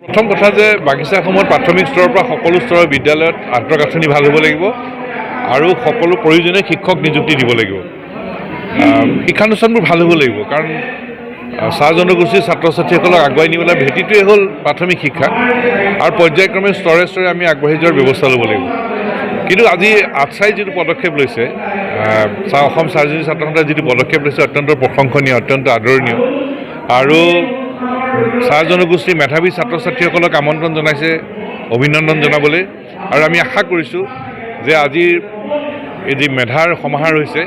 প্ৰথম কথা যে বাগিচাসমূহত প্ৰাথমিক স্তৰৰ পৰা সকলো স্তৰৰ বিদ্যালয়ত আন্তঃগাঁথনি ভাল হ'ব লাগিব আৰু সকলো প্ৰয়োজনীয় শিক্ষক নিযুক্তি দিব লাগিব। শিক্ষানুষ্ঠানবোৰ ভাল হ'ব লাগিব, কাৰণ চাহ জনগোষ্ঠীৰ ছাত্ৰ ছাত্ৰীসকলক আগুৱাই নিবলৈ ভেটিটোৱে হ'ল প্ৰাথমিক শিক্ষা, আৰু পৰ্যায়ক্ৰমে স্তৰে স্তৰে আমি আগবাঢ়ি যোৱাৰ ব্যৱস্থা ল'ব লাগিব। কিন্তু আজি আটছাই যিটো পদক্ষেপ লৈছে, অসম চাহ ছাত্ৰ সন্থাই যিটো পদক্ষেপ লৈছে অত্যন্ত প্ৰশংসনীয়, অত্যন্ত আদৰণীয়। আৰু চাহ জনগোষ্ঠীৰ মেধাৱী ছাত্ৰ ছাত্ৰীসকলক আমন্ত্ৰণ জনাইছে অভিনন্দন জনাবলৈ। আৰু আমি আশা কৰিছোঁ যে আজিৰ এই যি মেধাৰ সমাহাৰ হৈছে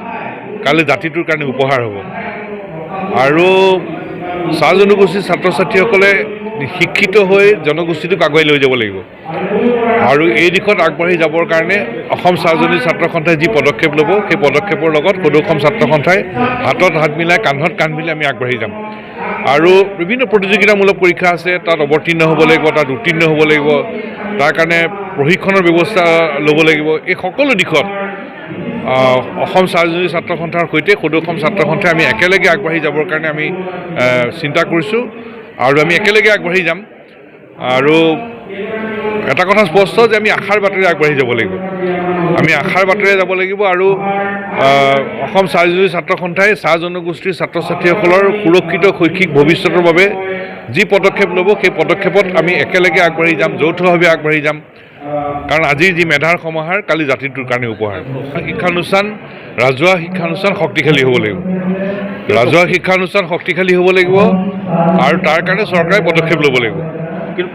কালি জাতিটোৰ কাৰণে উপহাৰ হ'ব। আৰু চাহ জনগোষ্ঠীৰ ছাত্ৰ ছাত্ৰীসকলে শিক্ষিত হৈ জনগোষ্ঠীটোক আগুৱাই লৈ যাব লাগিব। আৰু এই দিশত আগবাঢ়ি যাবৰ কাৰণে অসম চাহ ছাত্ৰ সন্থাই যি পদক্ষেপ ল'ব, সেই পদক্ষেপৰ লগত সদৌ অসম ছাত্ৰ সন্থাই হাতত হাত মিলাই কান্ধত কান্ধ মিলাই আমি আগবাঢ়ি যাম। আৰু বিভিন্ন প্ৰতিযোগিতামূলক পৰীক্ষা আছে, তাত অৱতীৰ্ণ হ'ব লাগিব, তাত উত্তীৰ্ণ হ'ব লাগিব, তাৰ কাৰণে প্ৰশিক্ষণৰ ব্যৱস্থা ল'ব লাগিব। এই সকলো দিশত অসম চাহ ছাত্ৰ সন্থাৰ সৈতে সদৌ অসম ছাত্ৰ সন্থাই আমি একেলগে আগবাঢ়ি যাবৰ কাৰণে আমি চিন্তা কৰিছোঁ, আৰু আমি একেলগে আগবাঢ়ি যাম। আৰু এটা কথা স্পষ্ট যে আমি আশাৰ বাটেৰে আগবাঢ়ি যাব লাগিব, আমি আশাৰ বাটেৰে যাব লাগিব। আৰু অসম চাহ ছাত্ৰ সন্থাই চাহ জনগোষ্ঠীৰ ছাত্ৰ ছাত্ৰীসকলৰ সুৰক্ষিত শৈক্ষিক ভৱিষ্যতৰ বাবে যি পদক্ষেপ ল'ব, সেই পদক্ষেপত আমি একেলগে আগবাঢ়ি যাম, যৌথভাৱে আগবাঢ়ি যাম। কাৰণ আজিৰ যি মেধাৰ সমাহাৰ কালি জাতিটোৰ কাৰণে উপহাৰ। শিক্ষানুষ্ঠান, ৰাজহুৱা শিক্ষানুষ্ঠান শক্তিশালী হ'ব লাগিব, ৰাজহুৱা শিক্ষানুষ্ঠান শক্তিশালী হ'ব লাগিব, আৰু তাৰ কাৰণে চৰকাৰে পদক্ষেপ ল'ব লাগিব।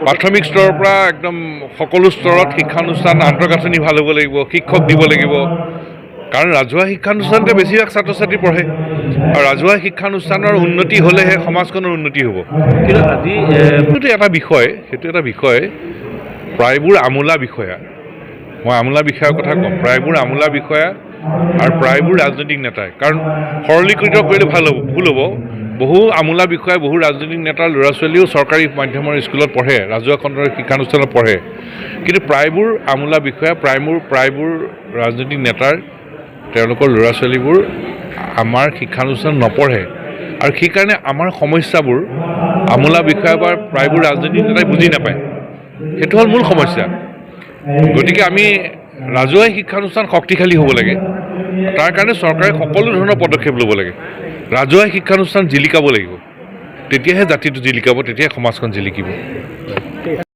প্ৰাথমিক স্তৰৰ পৰা একদম সকলো স্তৰত শিক্ষানুষ্ঠান আন্তঃগাঁথনি ভাল হ'ব লাগিব, শিক্ষক দিব লাগিব। কাৰণ ৰাজহুৱা শিক্ষানুষ্ঠানতে বেছিভাগ ছাত্ৰ ছাত্ৰী পঢ়ে, আৰু ৰাজহুৱা শিক্ষানুষ্ঠানৰ উন্নতি হ'লেহে সমাজখনৰ উন্নতি হ'ব। কিন্তু আজি সেইটো এটা বিষয় প্ৰায়বোৰ আমোলা বিষয়া, মই আমোলা বিষয়াৰ কথা ক'ম, প্ৰায়বোৰ আমোলা বিষয়া আৰু প্ৰায়বোৰ ৰাজনৈতিক নেতাই। কাৰণ সৰলীকৃত কৰিলে ভুল হ'ব। বহু আমোলা বিষয়া, বহু ৰাজনৈতিক নেতাৰ ল'ৰা ছোৱালীও চৰকাৰী মাধ্যমৰ স্কুলত পঢ়ে, ৰাজহুৱা খণ্ডৰ শিক্ষানুষ্ঠানত পঢ়ে। কিন্তু প্ৰায়বোৰ আমোলা বিষয়া, প্ৰায়বোৰ ৰাজনৈতিক নেতাৰ তেওঁলোকৰ ল'ৰা ছোৱালীবোৰ আমাৰ শিক্ষানুষ্ঠান নপঢ়ে, আৰু সেইকাৰণে আমাৰ সমস্যাবোৰ আমোলা বিষয়া বা প্ৰায়বোৰ ৰাজনৈতিক নেতাই বুজি নাপায়। সেইটো হ'ল মূল সমস্যা। গতিকে আমি ৰাজহুৱা শিক্ষানুষ্ঠান শক্তিশালী হ'ব লাগে, তাৰ কাৰণে চৰকাৰে সকলো ধৰণৰ পদক্ষেপ ল'ব লাগে। ৰাজহুৱা শিক্ষানুষ্ঠান জিলিকাব লাগিব, তেতিয়াহে জাতিটো জিলিকাব, তেতিয়াহে সমাজখন জিলিকিব।